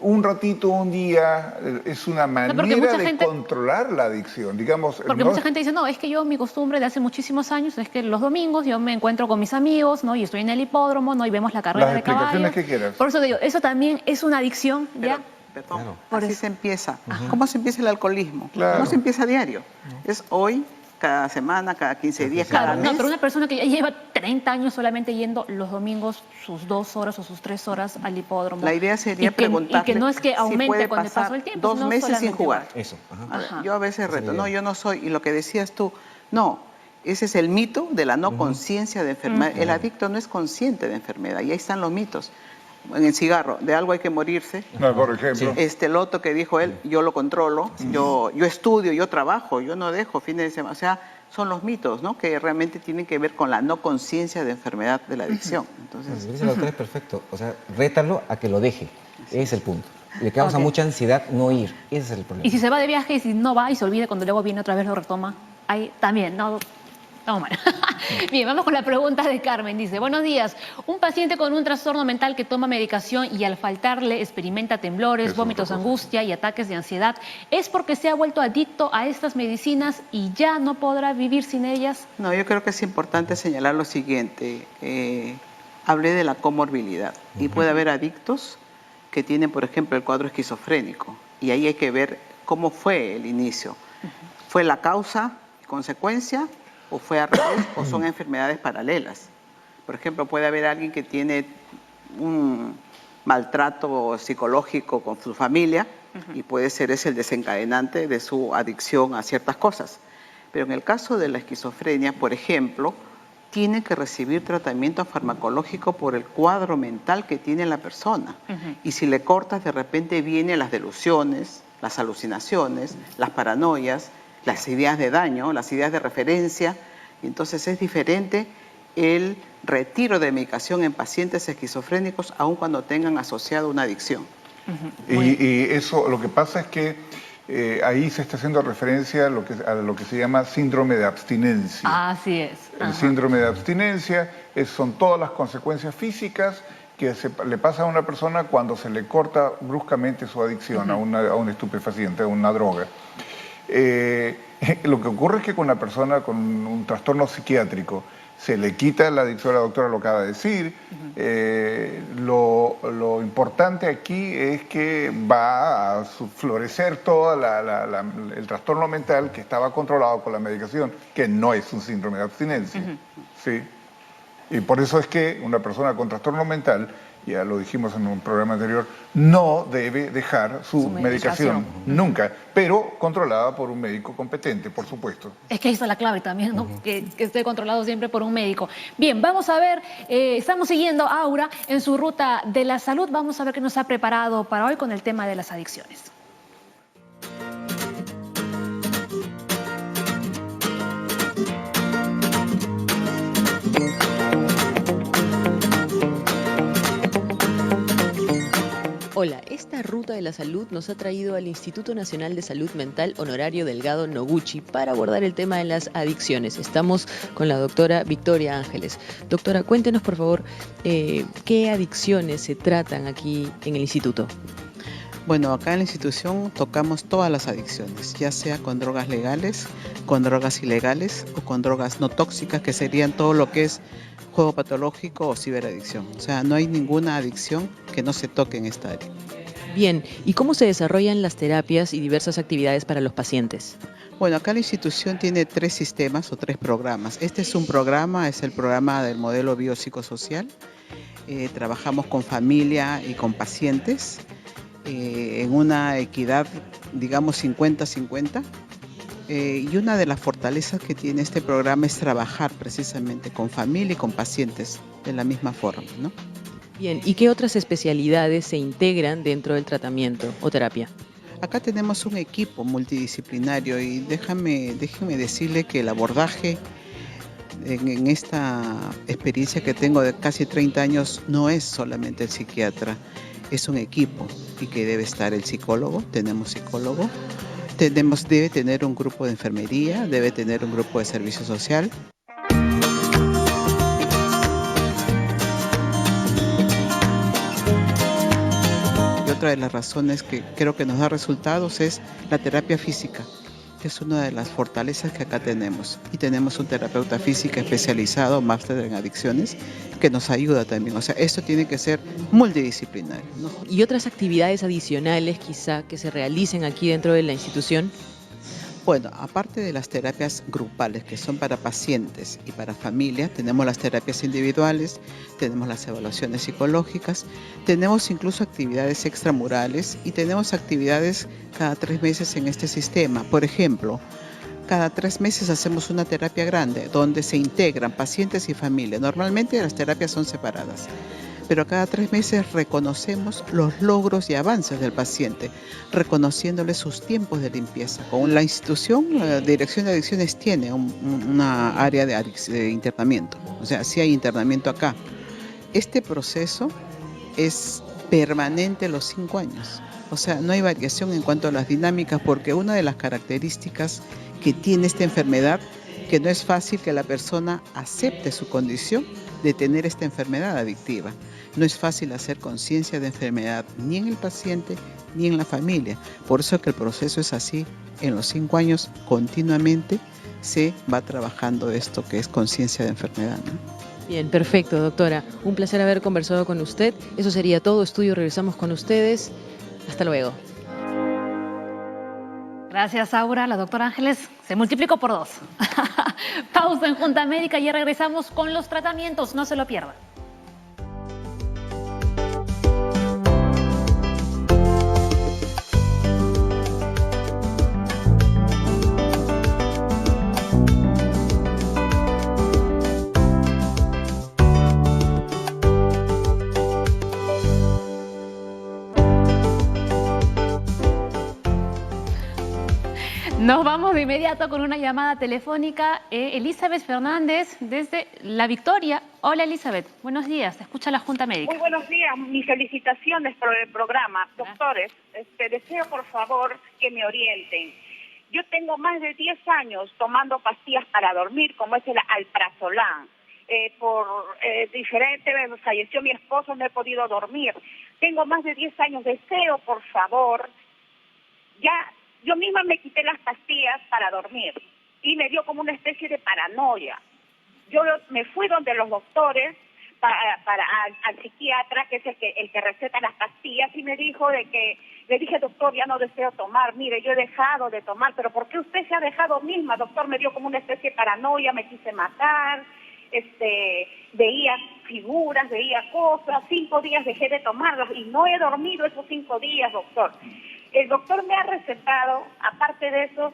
un ratito, un día, es una manera de controlar la adicción, digamos. Porque mucha gente dice, no, es que yo mi costumbre de hace muchísimos años es que los domingos yo me encuentro con mis amigos, ¿no? Y estoy en el hipódromo, ¿no? Y vemos la carrera de caballos. Las explicaciones que quieras. Por eso digo, eso también es una adicción, ¿ya? Perdón, Por así eso. se empieza. ¿Cómo se empieza el alcoholismo? Claro. No se empieza a diario. Es hoy, cada semana, cada 15 días, cada Claro, mes. no, pero una persona que ya lleva 30 años solamente yendo los domingos sus 2 horas o sus 3 horas al hipódromo. La idea sería preguntarle y que no es que aumente si con el paso del tiempo. 2 meses sin jugar. Eso. Yo a veces reto, no, yo no soy, y lo que decías tú, no, ese es el mito de la no conciencia de enfermedad. El adicto no es consciente de enfermedad, y ahí están los mitos. En el cigarro, de algo hay que morirse. No, por ejemplo. El otro que dijo él, yo lo controlo, yo estudio, yo trabajo, yo no dejo fines de semana. O sea, son los mitos, ¿no? Que realmente tienen que ver con la no conciencia de enfermedad de la adicción. Entonces, Dice el doctor, es perfecto. O sea, rétalo a que lo deje. Ese es el punto. Le causa mucha ansiedad no ir. Ese es el problema. Y si se va de viaje y si no va y se olvida cuando luego viene otra vez lo retoma, ahí también, ¿no? Estamos mal. Bien, vamos con la pregunta de Carmen. Dice, buenos días. Un paciente con un trastorno mental que toma medicación y al faltarle experimenta temblores, vómitos, angustia y ataques de ansiedad, ¿es porque se ha vuelto adicto a estas medicinas y ya no podrá vivir sin ellas? No, yo creo que es importante señalar lo siguiente. Hablé de la comorbilidad y puede haber adictos que tienen, por ejemplo, el cuadro esquizofrénico y ahí hay que ver cómo fue el inicio. ¿Fue la causa, consecuencia o fue al revés o son enfermedades paralelas? Por ejemplo, puede haber alguien que tiene un maltrato psicológico con su familia y puede ser ese el desencadenante de su adicción a ciertas cosas. Pero en el caso de la esquizofrenia, por ejemplo, tiene que recibir tratamiento farmacológico por el cuadro mental que tiene la persona. Y si le cortas, de repente vienen las delusiones, las alucinaciones, las paranoias, las ideas de daño, las ideas de referencia. Entonces es diferente el retiro de medicación en pacientes esquizofrénicos aun cuando tengan asociado una adicción. Y eso, lo que pasa es que ahí se está haciendo referencia a lo que se llama síndrome de abstinencia. Así es. El síndrome de abstinencia son todas las consecuencias físicas que le pasa a una persona cuando se le corta bruscamente su adicción a un estupefaciente, a una droga. Lo que ocurre es que con una persona con un trastorno psiquiátrico se le quita la adicción, la doctora lo acaba de decir. Lo importante aquí es que va a florecer todo el trastorno mental que estaba controlado con la medicación, que no es un síndrome de abstinencia. ¿Sí? Y por eso es que una persona con trastorno mental, ya lo dijimos en un programa anterior, no debe dejar su medicación nunca, pero controlada por un médico competente, por supuesto. Es que ahí está la clave también, ¿no? Que esté controlado siempre por un médico. Bien, vamos a ver, estamos siguiendo a Aura en su ruta de la salud. Vamos a ver qué nos ha preparado para hoy con el tema de las adicciones. Hola, esta ruta de la salud nos ha traído al Instituto Nacional de Salud Mental Honorario Delgado Noguchi para abordar el tema de las adicciones. Estamos con la doctora Victoria Ángeles. Doctora, cuéntenos por favor, ¿qué adicciones se tratan aquí en el instituto? Bueno, acá en la institución tocamos todas las adicciones, ya sea con drogas legales, con drogas ilegales o con drogas no tóxicas, que serían todo lo que es juego patológico o ciberadicción. O sea, no hay ninguna adicción que no se toque en esta área. Bien, ¿y cómo se desarrollan las terapias y diversas actividades para los pacientes? Bueno, acá la institución tiene 3 sistemas o 3 programas. Este es un programa, es el programa del modelo biopsicosocial. Trabajamos con familia y con pacientes en una equidad, digamos, 50-50. Y una de las fortalezas que tiene este programa es trabajar precisamente con familia y con pacientes de la misma forma, ¿no? Bien, ¿y qué otras especialidades se integran dentro del tratamiento o terapia? Acá tenemos un equipo multidisciplinario y déjeme decirle que el abordaje en esta experiencia que tengo de casi 30 años no es solamente el psiquiatra, es un equipo y que debe estar el psicólogo, tenemos psicólogo. Debe tener un grupo de enfermería, debe tener un grupo de servicio social. Y otra de las razones que creo que nos da resultados es la terapia física, que es una de las fortalezas que acá tenemos. Y tenemos un terapeuta física especializado, máster en adicciones, que nos ayuda también. O sea, esto tiene que ser multidisciplinario, ¿no? ¿Y otras actividades adicionales quizá que se realicen aquí dentro de la institución? Bueno, aparte de las terapias grupales que son para pacientes y para familias, tenemos las terapias individuales, tenemos las evaluaciones psicológicas, tenemos incluso actividades extramurales y tenemos actividades cada 3 meses en este sistema. Por ejemplo, cada 3 meses hacemos una terapia grande donde se integran pacientes y familia. Normalmente las terapias son separadas, pero cada 3 meses reconocemos los logros y avances del paciente, reconociéndole sus tiempos de limpieza. Con la institución, la Dirección de Adicciones tiene una área de internamiento, o sea, sí hay internamiento acá. Este proceso es permanente los 5 años, o sea, no hay variación en cuanto a las dinámicas, porque una de las características que tiene esta enfermedad que no es fácil que la persona acepte su condición de tener esta enfermedad adictiva. No es fácil hacer conciencia de enfermedad ni en el paciente ni en la familia. Por eso que el proceso es así. En los 5 años continuamente se va trabajando esto que es conciencia de enfermedad, ¿no? Bien, perfecto, doctora. Un placer haber conversado con usted. Eso sería todo. Estudio, regresamos con ustedes. Hasta luego. Gracias, Aura. La doctora Ángeles se multiplicó por 2. Pausa en Junta Médica y ya regresamos con los tratamientos. No se lo pierdan. Nos vamos de inmediato con una llamada telefónica. Elizabeth Fernández desde La Victoria. Hola Elizabeth, buenos días. Te escucha la Junta Médica. Muy buenos días, mis felicitaciones por el programa. Doctores, deseo por favor que me orienten. Yo tengo más de 10 años tomando pastillas para dormir, como es el alprazolam. Diferente, falleció mi esposo, no he podido dormir. Tengo más de 10 años, deseo por favor, yo misma me quité las pastillas para dormir y me dio como una especie de paranoia. Yo me fui donde los doctores, al psiquiatra, que es el que receta las pastillas, y me dijo le dije, doctor, ya no deseo tomar, mire, yo he dejado de tomar, pero ¿por qué usted se ha dejado misma? Doctor, me dio como una especie de paranoia, me quise matar, veía figuras, veía cosas, 5 días dejé de tomarlas y no he dormido esos 5 días, doctor. El doctor me ha recetado, aparte de esos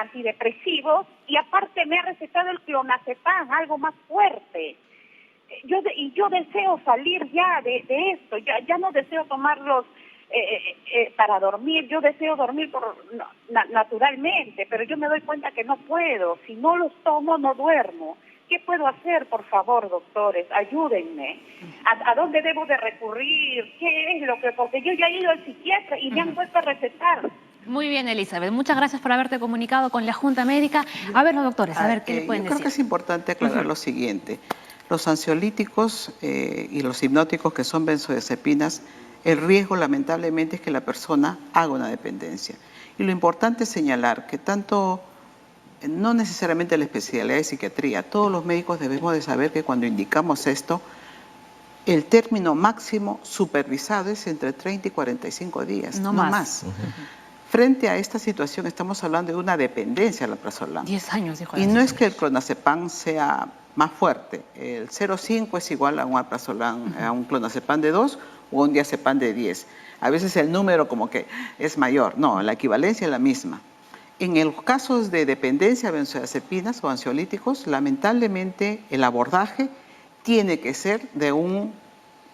antidepresivos, y aparte me ha recetado el clonazepam, algo más fuerte. Yo deseo salir ya de esto, ya no deseo tomarlos para dormir, yo deseo dormir naturalmente, pero yo me doy cuenta que no puedo, si no los tomo no duermo. ¿Qué puedo hacer, por favor, doctores? Ayúdenme. ¿A dónde debo de recurrir? ¿Qué es lo que...? Porque yo ya he ido al psiquiatra y me han vuelto a recetar. Muy bien, Elizabeth. Muchas gracias por haberte comunicado con la Junta Médica. A ver, los doctores, a ver qué le pueden yo decir. Creo que es importante aclarar lo siguiente. Los ansiolíticos y los hipnóticos, que son benzodiazepinas, el riesgo, lamentablemente, es que la persona haga una dependencia. Y lo importante es señalar que no necesariamente la especialidad de psiquiatría, todos los médicos debemos de saber que cuando indicamos esto, el término máximo supervisado es entre 30 y 45 días, no más. Frente a esta situación estamos hablando de una dependencia al alprazolam. 10 años, dijo. Y no es que el clonazepam sea más fuerte, el 0,5 es igual a un alprazolam, a un clonazepam de 2 o un diazepam de 10. A veces el número como que es mayor, no, la equivalencia es la misma. En los casos de dependencia a benzodiazepinas o ansiolíticos, lamentablemente el abordaje tiene que ser de un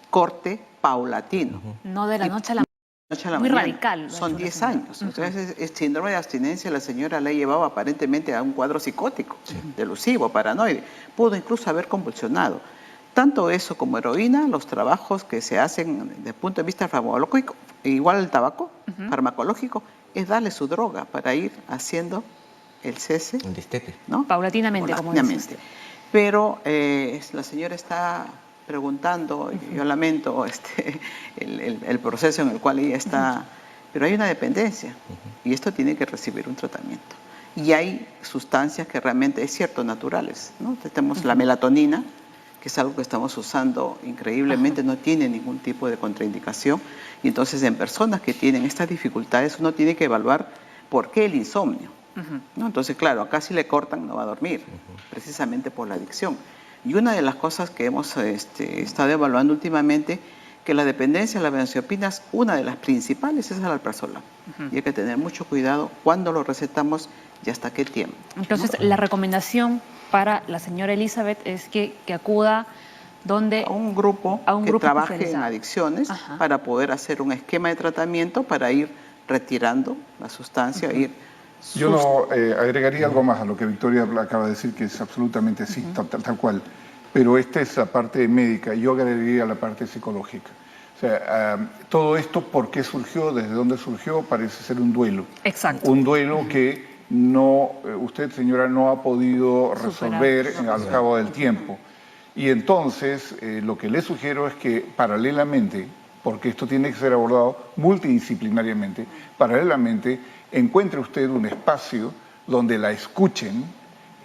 corte paulatino. No de la noche a la mañana. Muy radical. Son 10 años. Entonces, el síndrome de abstinencia la señora le ha llevado aparentemente a un cuadro psicótico, delusivo, paranoide. Pudo incluso haber convulsionado. Tanto eso como heroína, los trabajos que se hacen desde el punto de vista farmacológico, igual el tabaco, farmacológico, es darle su droga para ir haciendo el cese. El destete. ¿No? Paulatinamente, como dices. Pero la señora está preguntando, yo lamento el proceso en el cual ella está, pero hay una dependencia y esto tiene que recibir un tratamiento. Y hay sustancias que realmente, es cierto, naturales, ¿no? Tenemos la melatonina, que es algo que estamos usando increíblemente, no tiene ningún tipo de contraindicación. Y entonces en personas que tienen estas dificultades uno tiene que evaluar por qué el insomnio. ¿No? Entonces, claro, acá si le cortan no va a dormir, precisamente por la adicción. Y una de las cosas que hemos estado evaluando últimamente, que la dependencia de las benzodiazepinas, una de las principales es el alprazolam. Y hay que tener mucho cuidado cuando lo recetamos y hasta qué tiempo. Entonces, la recomendación para la señora Elizabeth es que acuda a un grupo que trabaje en adicciones para poder hacer un esquema de tratamiento para ir retirando la sustancia, Yo no agregaría algo más a lo que Victoria acaba de decir, que es absolutamente así, tal cual. Pero esta es la parte médica, yo agregaría la parte psicológica. O sea, todo esto, ¿por qué surgió? ¿Desde dónde surgió? Parece ser un duelo. Exacto. Un duelo que no, usted, señora, no ha podido resolver al cabo del tiempo. Y entonces, lo que le sugiero es que paralelamente, porque esto tiene que ser abordado multidisciplinariamente, paralelamente encuentre usted un espacio donde la escuchen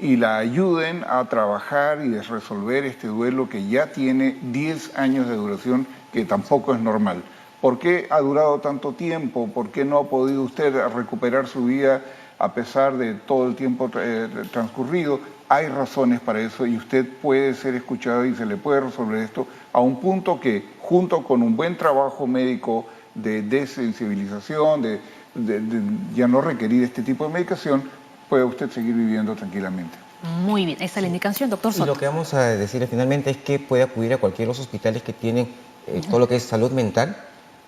y la ayuden a trabajar y a resolver este duelo que ya tiene 10 años de duración, que tampoco es normal. ¿Por qué ha durado tanto tiempo? ¿Por qué no ha podido usted recuperar su vida a pesar de todo el tiempo transcurrido? Hay razones para eso y usted puede ser escuchado y se le puede resolver esto a un punto que, junto con un buen trabajo médico de desensibilización, de ya no requerir este tipo de medicación, puede usted seguir viviendo tranquilamente. Muy bien, esa es la indicación, doctor Y Soto. lo que vamos a decirle finalmente es que puede acudir a cualquiera de los hospitales que tienen todo lo que es salud mental,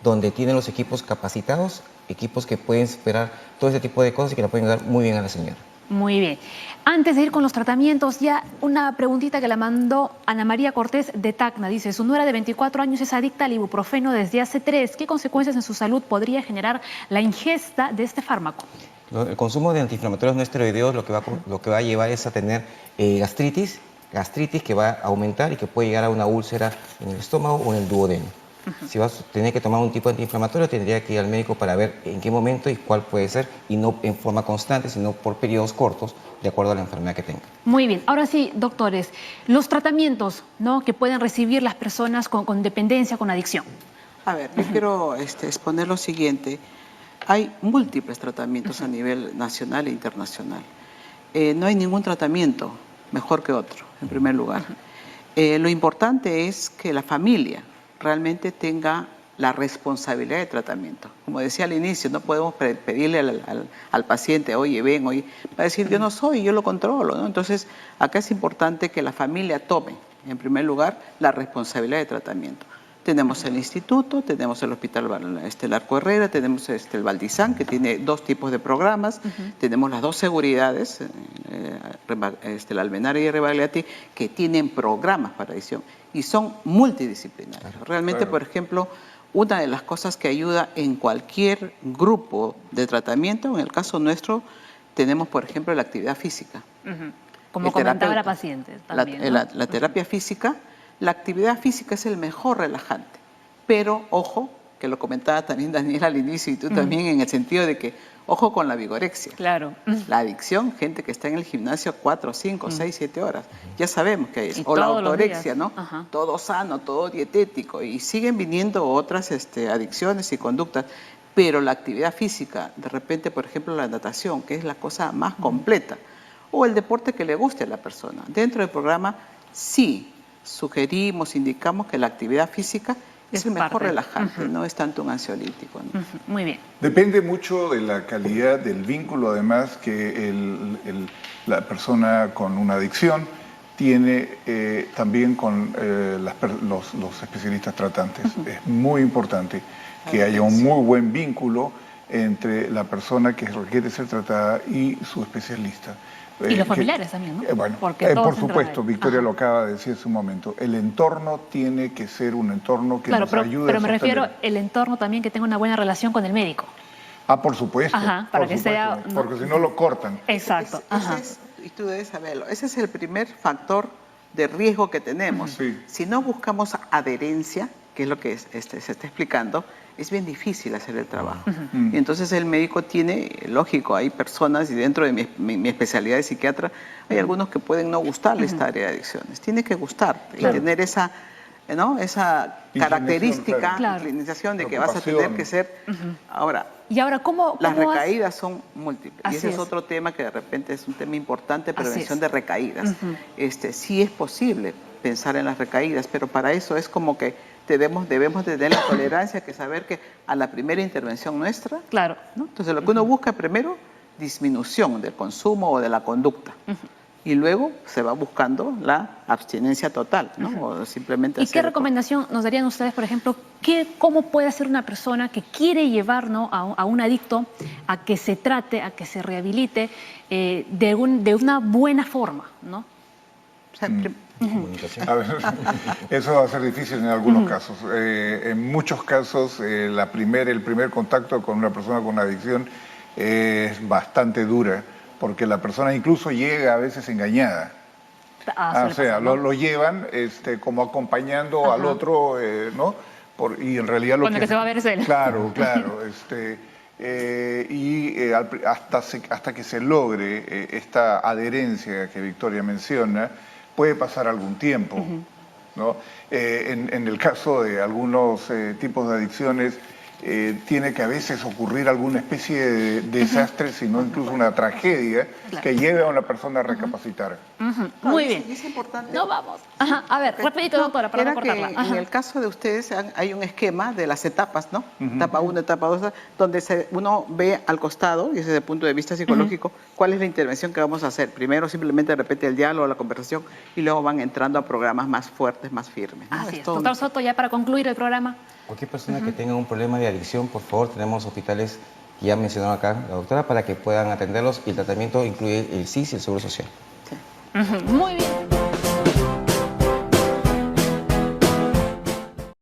donde tienen los equipos capacitados, equipos que pueden esperar todo ese tipo de cosas y que la pueden dar muy bien a la señora. Muy bien. Antes de ir con los tratamientos, ya una preguntita que la mandó Ana María Cortés de Tacna. Dice, su nuera de 24 años es adicta al ibuprofeno desde hace 3. ¿Qué consecuencias en su salud podría generar la ingesta de este fármaco? El consumo de antiinflamatorios no esteroideos lo que va a llevar es a tener gastritis que va a aumentar y que puede llegar a una úlcera en el estómago o en el duodeno. Si vas a tener que tomar un tipo de antiinflamatorio, tendría que ir al médico para ver en qué momento y cuál puede ser, y no en forma constante, sino por periodos cortos, de acuerdo a la enfermedad que tenga. Muy bien. Ahora sí, doctores, los tratamientos, ¿no?, que pueden recibir las personas con dependencia, con adicción. A ver, yo quiero exponer lo siguiente. Hay múltiples tratamientos a nivel nacional e internacional. No hay ningún tratamiento mejor que otro, en primer lugar. Lo importante es que la familia realmente tenga la responsabilidad de tratamiento. Como decía al inicio, no podemos pedirle al paciente, oye, ven, oye, va a decir, yo no soy, yo lo controlo, ¿no? Entonces, acá es importante que la familia tome, en primer lugar, la responsabilidad de tratamiento. Tenemos el instituto, tenemos el Hospital Larco Herrera, tenemos el Valdizán, que tiene 2 tipos de programas, tenemos las 2 seguridades, la Almenara y el Rebagliati, que tienen programas para adicción y son multidisciplinarios. Realmente, por ejemplo, una de las cosas que ayuda en cualquier grupo de tratamiento, en el caso nuestro, tenemos, por ejemplo, la actividad física. Como comentaba la paciente también, ¿no? La terapia física. La actividad física es el mejor relajante, pero ojo, que lo comentaba también Daniela al inicio y tú también, en el sentido de que ojo con la vigorexia. Claro. La adicción, gente que está en el gimnasio 4, 5, 6, 7 horas, ya sabemos que es. O la ortorexia, ¿no? Todo sano, todo dietético, y siguen viniendo otras adicciones y conductas, pero la actividad física, de repente, por ejemplo, la natación, que es la cosa más completa, o el deporte que le guste a la persona. Dentro del programa, sí, sugerimos, indicamos que la actividad física es el mejor relajante, no es tanto un ansiolítico, ¿no? Muy bien. Depende mucho de la calidad del vínculo, además, que la persona con una adicción tiene también con los especialistas tratantes. Es muy importante que haya un muy buen vínculo entre la persona que requiere ser tratada y su especialista. Y los familiares también, ¿no? Bueno, por supuesto, Victoria lo acaba de decir hace un momento. El entorno tiene que ser un entorno que nos ayude pero a me refiero el entorno también que tenga una buena relación con el médico. Ah, por supuesto. Para que sea... Porque si no lo cortan. Exacto. Y tú debes saberlo. Ese es el primer factor de riesgo que tenemos. Sí. Si no buscamos adherencia, que es lo que se está explicando, es bien difícil hacer el trabajo. Y entonces el médico tiene, lógico, hay personas, y dentro de mi especialidad de psiquiatra, hay algunos que pueden no gustarle esta área de adicciones. Tiene que gustarte y tener esa, ¿no?, esa característica, inclinación de que vas a tener que ser. Ahora, ¿cómo las recaídas son múltiples. Así y ese es otro tema que de repente es un tema importante, prevención de recaídas. Sí es posible pensar en las recaídas, pero para eso es como que debemos de tener la tolerancia, que saber que a la primera intervención nuestra, ¿no? Entonces lo que uno busca primero, disminución del consumo o de la conducta. Y luego se va buscando la abstinencia total, ¿no? O simplemente ¿Y qué recomendación nos darían ustedes, por ejemplo, cómo puede hacer una persona que quiere llevar, ¿no?, a un adicto a que se trate, a que se rehabilite de una buena forma, ¿no? O sea, a ver, eso va a ser difícil en algunos casos. En muchos casos, el primer contacto con una persona con adicción es bastante dura, porque la persona incluso llega a veces engañada. O sea, lo llevan como acompañando al otro, ¿no? Y en realidad lo Cuando que se va a ver es él. Claro, claro. Hasta que se logre esta adherencia que Victoria menciona, puede pasar algún tiempo, ¿no? En el caso de algunos tipos de adicciones, tiene que a veces ocurrir alguna especie de desastre, si no incluso una tragedia, que lleve a una persona a recapacitar. Muy bien. Y es importante. No vamos. Ajá. A ver, rapidito, doctora, para no cortarla. En el caso de ustedes hay un esquema de las etapas, ¿no? Etapa 1, etapa 2, donde uno ve al costado, y desde el punto de vista psicológico, cuál es la intervención que vamos a hacer. Primero simplemente repite el diálogo, la conversación, y luego van entrando a programas más fuertes, más firmes, ¿no? Así es. Doctor Soto, ya para concluir el programa. Cualquier persona que tenga un problema de adicción, por favor, tenemos hospitales que ya mencionó acá la doctora para que puedan atenderlos, y el tratamiento incluye el SIS y el Seguro Social. Muy bien.